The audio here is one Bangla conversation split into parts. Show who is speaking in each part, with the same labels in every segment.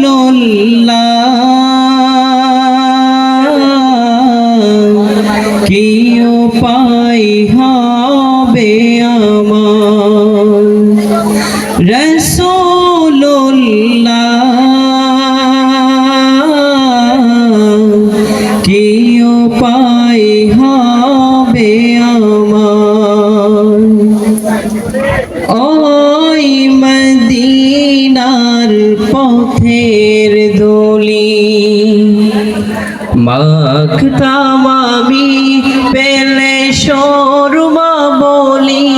Speaker 1: রাসূলুল্লাহ কি উপায় হবে আমার রাসূলুল্লাহ কি উপায় হবে আমার ওই মদিনার পথের দলি মাখতাম আমি পেলে শর্মা বলি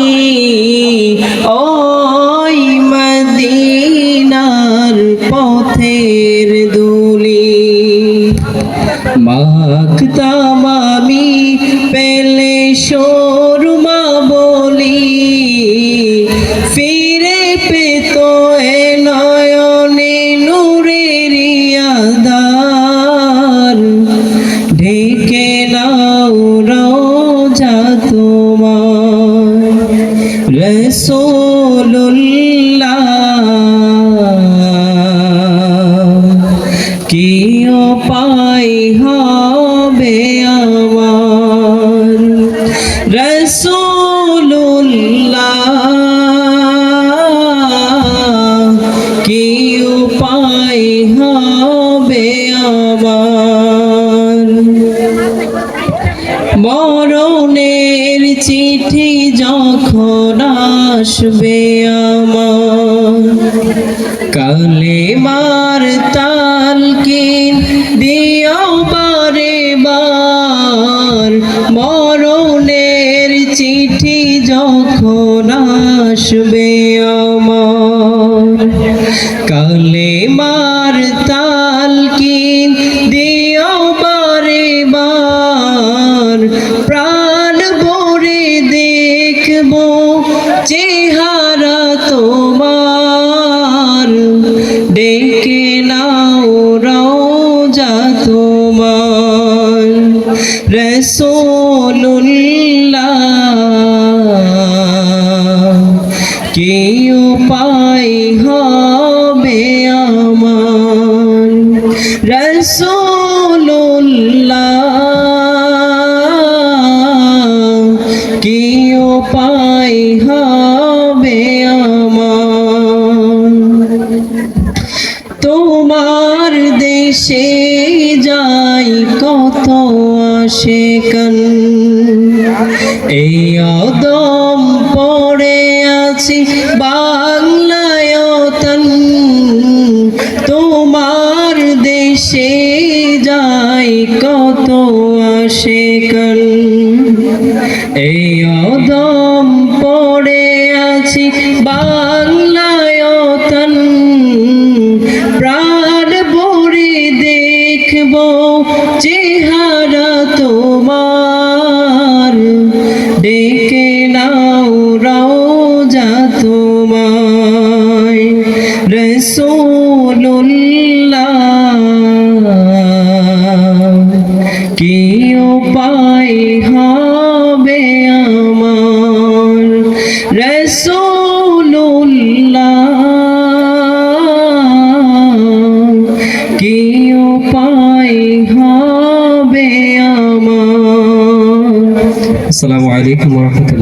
Speaker 1: ওই মদিনার পথের দলি মাখতাম আমি পেলে শর্মা বলি ফিরে পেত এ নয়নে নূরের আধার ঢেকে নাও রওজা তোমার রাসূলুল্লাহ কি উপায় হবে আমার রাসূলুল্লাহ কি উপায় হবে আমার মরণের চিঠি যখন আসবে আমার কালেমার তালকিন দিও বারে বার মরণের চিঠি যখন আসবে আমার কালেমার তালকিন দিও বারে বার প্রাণ ভরে দেখব চেহারা তোমার ডেকে নাও রওজা তোমার রাসূলুল্লাহ কি উপায় হবে আমার রাসূলুল্লাহ কি উপায় হবে আমার তোমার দেশে যাই কত আশিকান এই অদম পড়ে আছি বাংলায় তন তোমার দেশে যাই কত আশিকান এই অদম পড়ে আছি বাংলায় তন প্রাণ ভরে দেখব চেহারা তোমার ডেকে নাও রওজা তোমায় রাসূলুল্লাহ কি উপায় হবে আমার রাসূলুল্লাহ কি উপায় হবে আমার আসসালামু আলাইকুম ওয়া রাহমাতুল্লাহ